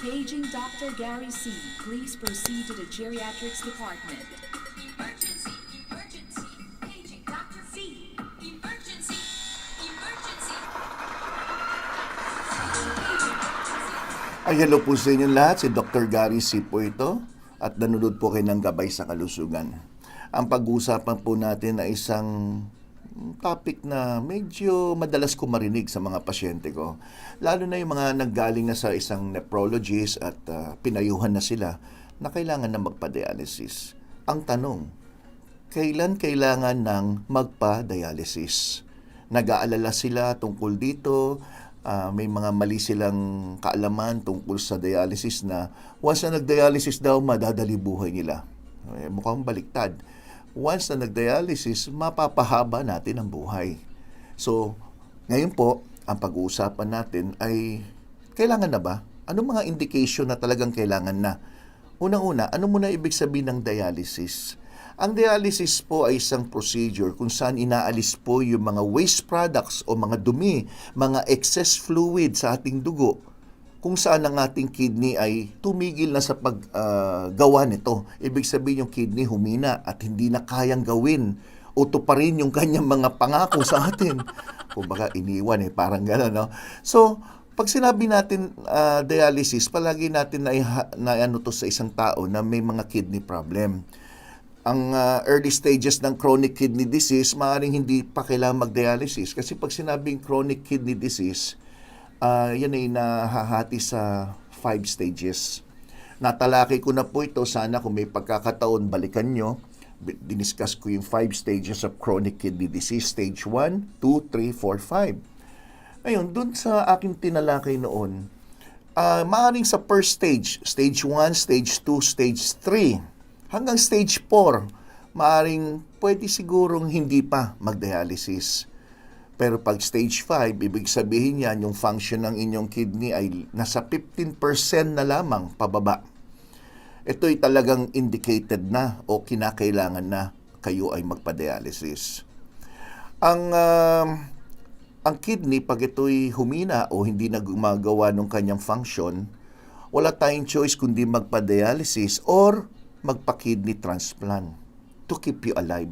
Paging Dr. Gary C. Please proceed to the geriatrics department. Emergency! Emergency! Paging Dr. C! Emergency! Emergency! Ay, hello po sa inyong lahat. Si Dr. Gary C. po ito at nanonood po kayo ng Gabay sa Kalusugan. Ang pag-uusapan po natin ay isang topic na medyo madalas ko marinig sa mga pasyente ko. Lalo na yung mga nanggaling na sa isang nephrologist at pinayuhan na sila na kailangan na magpa-dialysis. Ang tanong, kailan kailangan ng magpa-dialysis? Nag-aalala sila tungkol dito. May mga mali silang kaalaman tungkol sa dialysis na once na nag-dialysis daw, madadali buhay nila. Mukhang baliktad. Once na nag-dialysis, mapapahaba natin ang buhay. So, ngayon po, ang pag-uusapan natin ay kailangan na ba? Anong mga indication na talagang kailangan na? Unang-una, ano muna ibig sabihin ng dialysis? Ang dialysis po ay isang procedure kung saan inaalis po yung mga waste products o mga dumi, mga excess fluid sa ating dugo, kung saan ang ating kidney ay tumigil na sa paggawa nito. Ibig sabihin yung kidney humina at hindi na kayang gawin o tuparin yung kanyang mga pangako sa atin. Kumbaga iniwan parang gano'n, no? So, pag sinabi natin dialysis, palagi natin na ano to sa isang tao na may mga kidney problem. Ang early stages ng chronic kidney disease, maaaring hindi pa kailangan mag-dialysis. Kasi pag sinabing chronic kidney disease, yan ay nahahati sa 5 stages. Natalakay ko na po ito. Sana kung may pagkakataon, balikan nyo. Diniscuss ko yung 5 stages of chronic kidney disease. Stage 1, 2, 3, 4, 5. Ngayon, dun sa aking tinalakay noon, maaaring sa first stage, stage 1, stage 2, stage 3, hanggang stage 4, maaaring pwede sigurong hindi pa mag-dialysis. Pero pag stage 5, ibig sabihin yan, yung function ng inyong kidney ay nasa 15% na lamang pababa. Ito'y talagang indicated na o kinakailangan na kayo ay magpa-dialysis. Ang kidney, pag ito'y humina o hindi na gumagawa ng kanyang function, wala tayong choice kundi magpa-dialysis or magpa-kidney transplant to keep you alive.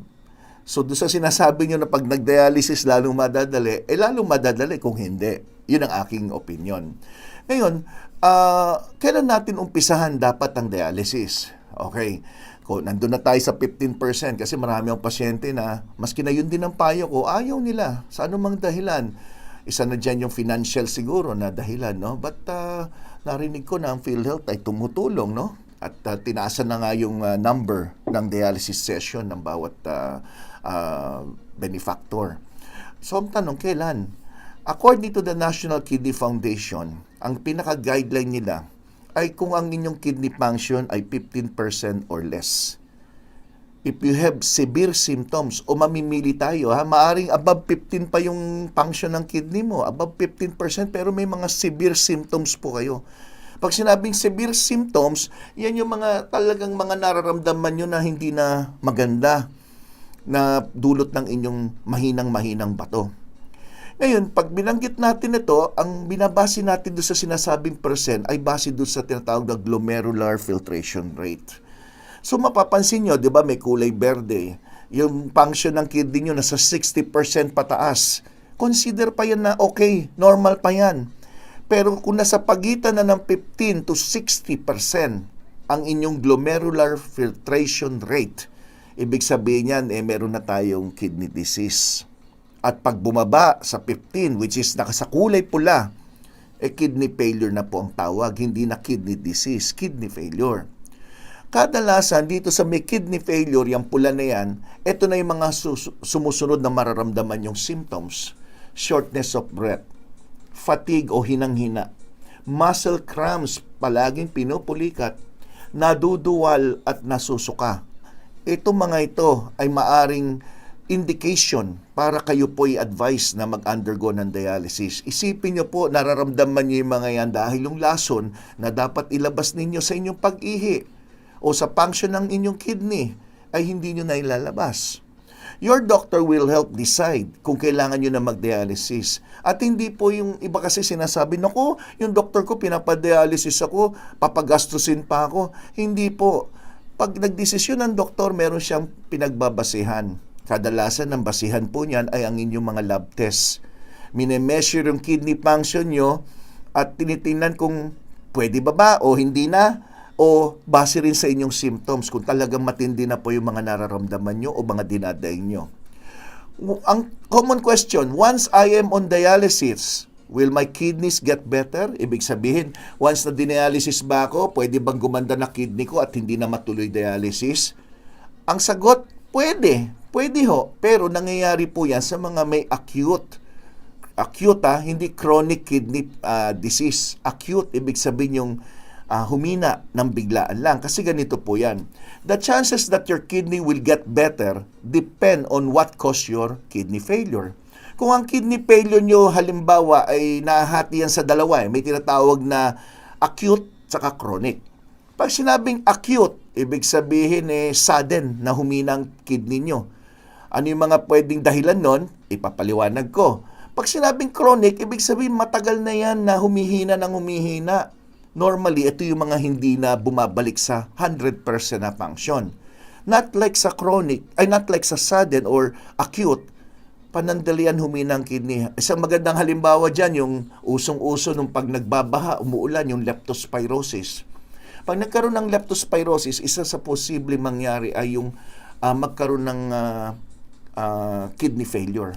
So, doon sa sinasabi nyo na pag nag-dialysis lalong madadali, lalong madadali kung hindi. Yun ang aking opinion. Ngayon, kailan natin umpisahan dapat ang dialysis? Okay. Kung nandun na tayo sa 15%, kasi marami ang pasyente na, maski na yun din ang payo ko, ayaw nila. Sa anumang dahilan. Isa na dyan yung financial siguro na dahilan, no? But narinig ko na ang PhilHealth ay tumutulong, no? At tinaasan na nga yung number ng dialysis session ng bawat benefactor. So, ang tanong, kailan? According to the National Kidney Foundation, ang pinaka-guideline nila ay kung ang inyong kidney function ay 15% or less. If you have severe symptoms, o mamimili tayo, maaring above 15 pa yung function ng kidney mo, above 15%, pero may mga severe symptoms po kayo. Pag sinabing severe symptoms, yan yung mga talagang mga nararamdaman nyo na hindi na maganda na dulot ng inyong mahinang-mahinang bato. Ngayon, pag binanggit natin ito, ang binabase natin doon sa sinasabing percent ay base doon sa tinatawag na glomerular filtration rate. So mapapansin nyo, di ba may kulay berde, yung function ng kidney nyo nasa 60% pataas. Consider pa yan na okay, normal pa yan. Pero kung nasa pagitan na ng 15 to 60% ang inyong glomerular filtration rate, ibig sabihin yan, meron na tayong kidney disease. At pag bumaba sa 15, which is nakasakulay pula, kidney failure na po ang tawag, hindi na kidney disease, kidney failure. Kadalasan dito sa may kidney failure, yung pula na yan, ito na yung mga sumusunod na mararamdaman yung symptoms. Shortness of breath, fatigue o hinang-hina, muscle cramps, palaging pinupulikat, naduduwal at nasusuka. Ito mga ito ay maaring indication para kayo po i-advise na mag-undergo ng dialysis. Isipin nyo po, nararamdaman nyo yung mga yan dahil yung lason na dapat ilabas ninyo sa inyong pag-ihi o sa function ng inyong kidney ay hindi nyo na ilalabas. Your doctor will help decide kung kailangan nyo na mag-dialysis. At hindi po yung iba kasi sinasabi, naku, yung doktor ko pinapadialysis ako, papagastusin pa ako. Hindi po. Pag nagdesisyon ng doktor, meron siyang pinagbabasihan. Kadalasan ng basihan po niyan ay ang inyong mga lab tests. Minemeasure yung kidney function nyo at tinitingnan kung pwede ba o hindi na, o base rin sa inyong symptoms kung talagang matindi na po yung mga nararamdaman nyo o mga dinadaing nyo. Ang common question, once I am on dialysis, will my kidneys get better? Ibig sabihin, once na dialysis ba ako, pwede bang gumanda na kidney ko at hindi na matuloy dialysis? Ang sagot, pwede. Pwede ho. Pero nangyayari po yan sa mga may acute, hindi chronic kidney disease. Acute, ibig sabihin yung humina ng biglaan lang. Kasi ganito po yan. The chances that your kidney will get better depend on what caused your kidney failure. Kung ang kidney failure nyo, halimbawa, ay nahati yan sa dalawa. May tinatawag na acute tsaka chronic. Pag sinabing acute, ibig sabihin sudden na humina ang kidney nyo. Ano yung mga pwedeng dahilan nun? Ipapaliwanag ko. Pag sinabing chronic, ibig sabihin matagal na yan na humihina ng humihina. Normally, ito yung mga hindi na bumabalik sa 100% na function. Not like sa chronic, not like sa sudden or acute, panandalian humina ang kidney. Isang magandang halimbawa dyan, yung usong-uso nung pag nagbabaha, umuulan, yung leptospirosis. Pag nagkaroon ng leptospirosis, isa sa posible mangyari ay yung magkaroon ng kidney failure.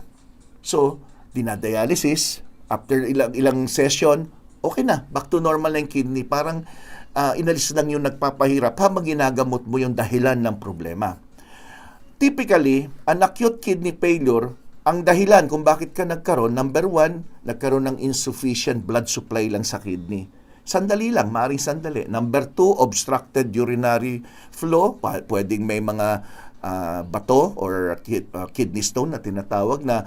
So, dinadialysis, after ilang session, okay na, back to normal na yung kidney. Parang inalis lang yung nagpapahirap habang ginagamot mo yung dahilan ng problema. Typically, an acute kidney failure, ang dahilan kung bakit ka nagkaroon, number 1, nagkaroon ng insufficient blood supply lang sa kidney. Sandali lang, maaaring sandali. Number 2, obstructed urinary flow. Pwedeng may mga bato or kidney stone na tinatawag na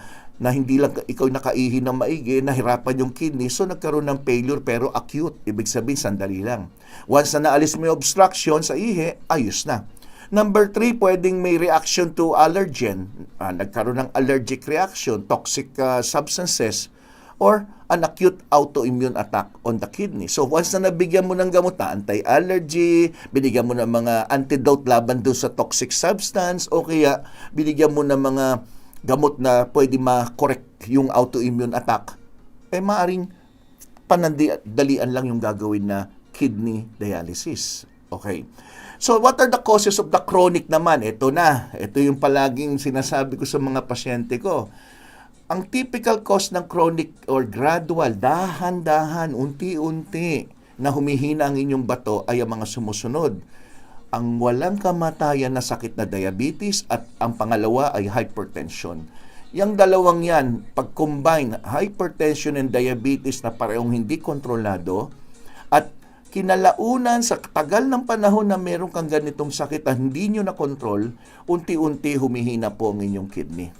hindi lang ikaw nakaihi ng maigi, nahirapan yung kidney, so nagkaroon ng failure pero acute. Ibig sabihin, sandali lang. Once na naalis mo yung obstruction sa ihi, ayos na. Number 3, pwedeng may reaction to allergen. Nagkaroon ng allergic reaction, toxic substances, or an acute autoimmune attack on the kidney. So once na nabigyan mo ng gamot na anti-allergy, binigyan mo ng mga antidote laban doon sa toxic substance, o kaya binigyan mo ng mga gamot na pwede ma-correct yung autoimmune attack, maaring panandalian lang yung gagawin na kidney dialysis. Okay. So, what are the causes of the chronic naman? Ito na. Ito yung palaging sinasabi ko sa mga pasyente ko. Ang typical cause ng chronic or gradual, dahan-dahan, unti-unti na humihina ang inyong bato ay ang mga sumusunod. Ang walang kamatayan na sakit na diabetes at ang pangalawa ay hypertension. Yang dalawang yan, pag-combine hypertension and diabetes na parehong hindi kontrolado at kinalaunan sa tagal ng panahon na meron kang ganitong sakit at hindi nyo na kontrol, unti-unti humihina po ang inyong kidney.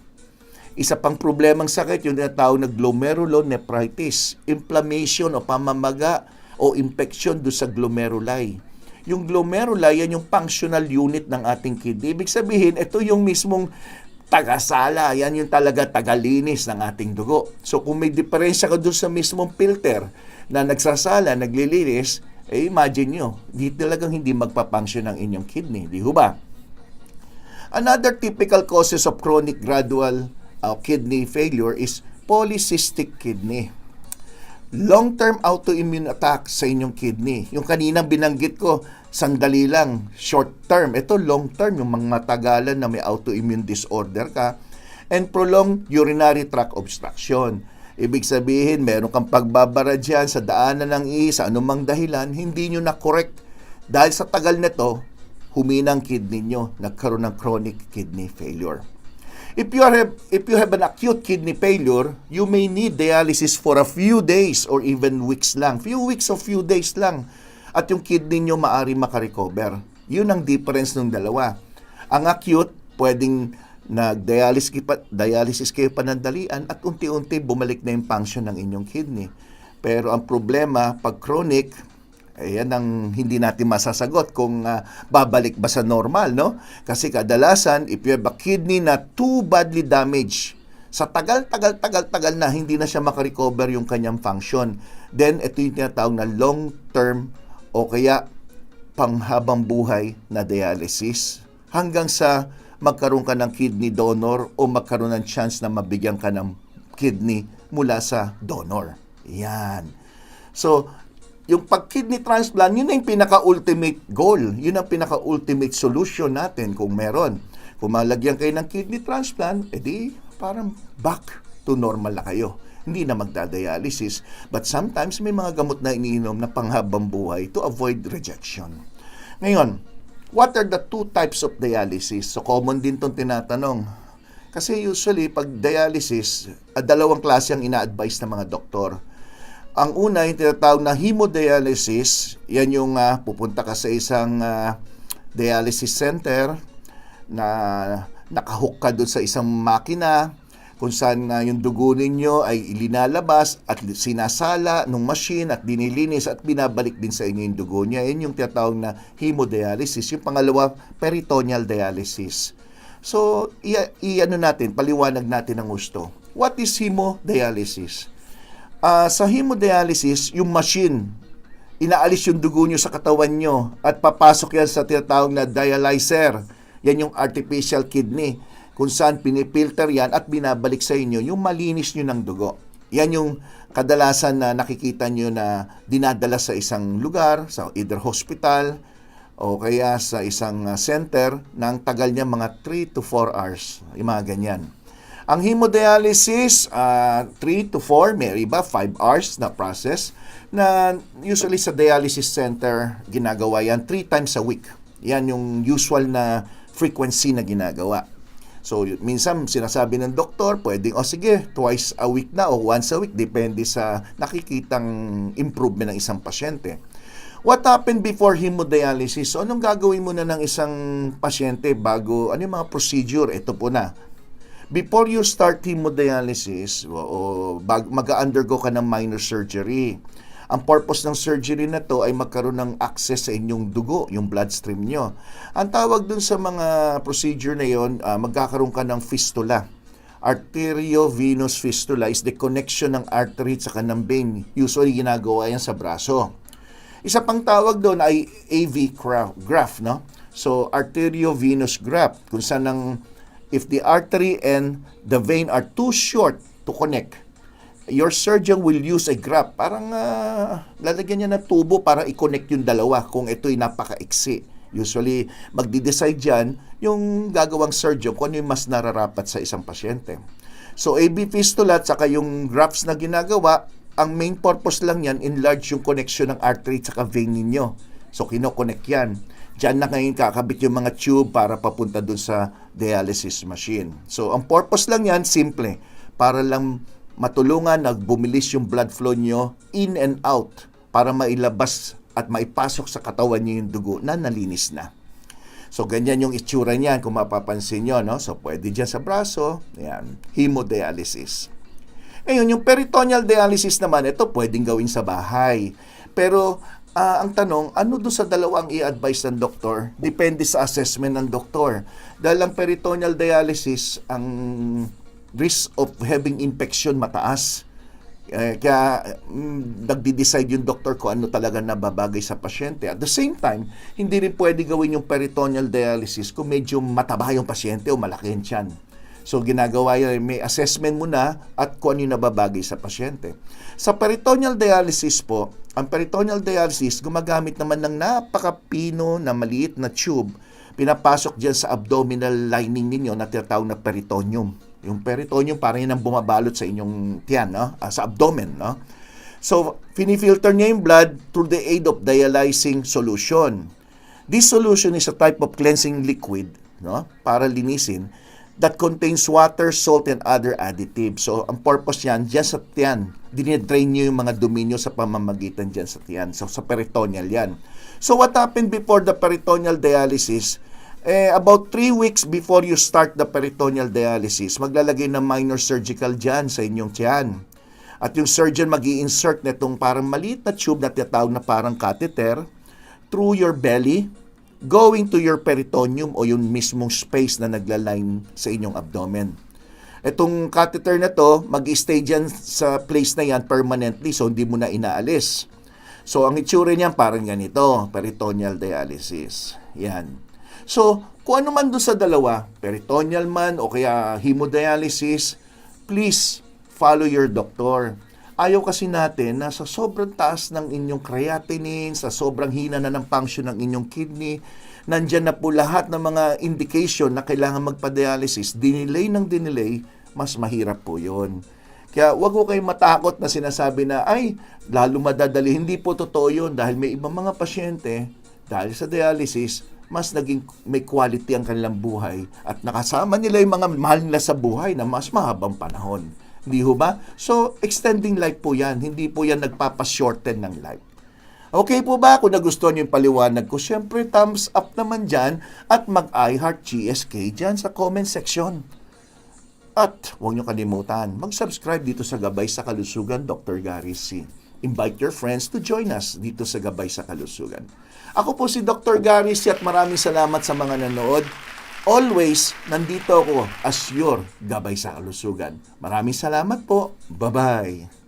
Isa pang problemang sakit, yung tinatawag na glomerulonephritis, inflammation o pamamaga o infection do sa glomeruli. Yung glomeruli, yan yung functional unit ng ating kidney. Ibig sabihin, ito yung mismong tagasala, yan yung talaga tagalinis ng ating dugo. So kung may diferensya ka doon sa mismong filter na nagsasala, naglilinis, imagine nyo, di talagang hindi magpa-function ang inyong kidney. Di ba? Another typical causes of chronic gradual kidney failure is polycystic kidney. Long-term autoimmune attack sa inyong kidney. Yung kaninang binanggit ko, sandali lang, short-term. Ito long-term, yung mga matagalan na may autoimmune disorder ka. And prolonged urinary tract obstruction. Ibig sabihin, meron kang pagbabara dyan sa daanan ng ihi, sa anumang dahilan, hindi nyo na-correct. Dahil sa tagal nito, humina ang kidney nyo, nagkaroon ng chronic kidney failure. If you have an acute kidney failure, you may need dialysis for a few days or even weeks lang. Few weeks or few days lang. At yung kidney nyo maaari makarecover. Yun ang difference ng dalawa. Ang acute, pwedeng dialysis kayo panandalian at unti-unti bumalik na yung function ng inyong kidney. Pero ang problema, pag chronic, Ayan ang hindi natin masasagot kung babalik ba sa normal, no? Kasi kadalasan, if you have a kidney na too badly damaged, sa tagal na, hindi na siya makarecover yung kanyang function. Then, ito yung tinatawag na long-term o kaya panghabang buhay na dialysis hanggang sa magkaroon ka ng kidney donor o magkaroon ng chance na mabigyan ka ng kidney mula sa donor. Yan. So, yung pag-kidney transplant, yun na yung pinaka-ultimate goal. Yun ang pinaka-ultimate solution natin kung meron. Kung malagyan kayo ng kidney transplant, edi parang back to normal na kayo. Hindi na magdadialysis. But sometimes may mga gamot na iniinom na panghabang buhay to avoid rejection. Ngayon, what are the two types of dialysis? So, common din itong tinatanong. Kasi usually, pag dialysis, dalawang klase ang ina-advise ng mga doktor. Ang una, yung tinatawag na hemodialysis. Yan yung pupunta ka sa isang dialysis center na nakahook ka doon sa isang makina kung saan yung dugo ninyo ay ilinalabas at sinasala ng machine at dinilinis at binabalik din sa inyo yung dugo niya. Yan yung tinatawag na hemodialysis. Yung pangalawa, peritoneal dialysis. So, i-ano natin, paliwanag natin ang gusto. What is hemodialysis? Sa hemodialysis, yung machine, inaalis yung dugo nyo sa katawan nyo at papasok yan sa tinatawag na dialyzer. Yan yung artificial kidney kung saan pinipilter yan at binabalik sa inyo yung malinis nyo ng dugo. Yan yung kadalasan na nakikita nyo na dinadala sa isang lugar, sa either hospital o kaya sa isang center na ang tagal niya mga 3 to 4 hours. Yung mga ganyan. Ang hemodialysis, 3 to 4, may iba 5 hours na process na usually sa dialysis center ginagawa yan 3 times a week. Yan yung usual na frequency na ginagawa. So, minsan sinasabi ng doktor, pwedeng, sige, twice a week na o once a week, depende sa nakikitang improvement ng isang pasyente. What happened before hemodialysis? So, anong gagawin muna ng isang pasyente bago, ano yung mga procedure? Ito po na. Before you start hemodialysis, mag-undergo ka ng minor surgery. Ang purpose ng surgery na to ay magkaroon ng access sa inyong dugo, yung bloodstream nyo. Ang tawag dun sa mga procedure na yon, magkakaroon ka ng fistula. Arteriovenous fistula is the connection ng artery sa ng vein. Usually ginagawa yan sa braso. Isa pang tawag doon ay AV graft, no? So, arteriovenous graft, kung saan if the artery and the vein are too short to connect, your surgeon will use a graft. Parang lalagyan niya ng tubo para i-connect yung dalawa kung ito'y napaka-iksi. Usually, magdi-decide dyan yung gagawang surgeon kung ano yung mas nararapat sa isang pasyente. So, AV fistula at saka yung grafts na ginagawa, ang main purpose lang yan, enlarge yung connection ng artery at saka vein ninyo. So, kinoconnect yan. Diyan na ngayon kakabit yung mga tube para papunta dun sa dialysis machine. So, ang purpose lang yan, simple. Para lang matulungan na bumilis yung blood flow nyo in and out para mailabas at maipasok sa katawan nyo yung dugo na nalinis na. So, ganyan yung itsura niyan kung mapapansin nyo, no? So, pwede dyan sa braso, yan, hemodialysis. Ngayon, yung peritoneal dialysis naman, ito pwedeng gawin sa bahay. Pero, ang tanong, ano doon sa dalawang i-advise ng doktor? Depende sa assessment ng doktor. Dahil ang peritoneal dialysis, ang risk of having infection mataas. Kaya nagdi-decide yung doktor kung ano talaga nababagay sa pasyente. At the same time, hindi rin pwede gawin yung peritoneal dialysis kung medyo mataba yung pasyente o malaki yung tiyan. So, ginagawa yan, may assessment muna at kung ano yung nababagay sa pasyente. Sa peritoneal dialysis po, ang peritoneal dialysis gumagamit naman ng napakapino na maliit na tube. Pinapasok dyan sa abdominal lining ninyo na tinatawag na peritoneum. Yung peritoneum parang yun ang bumabalot sa inyong tiyan, no? Sa abdomen, no? So, finifilter niya yung blood through the aid of dialyzing solution. This solution is a type of cleansing liquid, no? Para linisin, that contains water, salt, and other additives. So, ang purpose yan, dyan sa tiyan, dinidrain nyo yung mga dumi nyo sa pamamagitan dyan sa tiyan. So, sa peritoneal yan. So, what happened before the peritoneal dialysis? About 3 weeks before you start the peritoneal dialysis, maglalagay ng minor surgical dyan sa inyong tiyan. At yung surgeon mag-i-insert netong parang maliit na tube na tinatawag na parang catheter through your belly, going to your peritoneum o yung mismong space na naglaline sa inyong abdomen. Itong catheter na to, mag-stay dyan sa place na yan permanently, so hindi mo na inaalis. So, ang itsura niyan parang ganito, peritoneal dialysis. Yan. So, kung ano man doon sa dalawa, peritoneal man o kaya hemodialysis, please follow your doctor. Ayaw kasi natin na sa sobrang taas ng inyong creatinine, sa sobrang hina na ng function ng inyong kidney, nandyan na po lahat ng mga indication na kailangan magpa-dialysis, dinelay ng dinelay, mas mahirap po yun. Kaya wag ko kayong matakot na sinasabi na, ay, lalo madadali. Hindi po totoo yun dahil may ibang mga pasyente, dahil sa dialysis, mas naging may quality ang kanilang buhay at nakasama nila yung mga mahal nila sa buhay na mas mahabang panahon. Hindi ho ba? So, extending life po yan. Hindi po yan nagpapashorten ng life. Okay po ba? Kung nagustuhan niyo yung paliwanag ko, syempre thumbs up naman dyan at mag-iHeart GSK dyan sa comment section. At huwag niyo kalimutan, mag-subscribe dito sa Gabay sa Kalusugan, Dr. Gary C. Invite your friends to join us dito sa Gabay sa Kalusugan. Ako po si Dr. Gary C. at maraming salamat sa mga nanood. Always, nandito ako as your Gabay sa Kalusugan. Maraming salamat po. Bye-bye.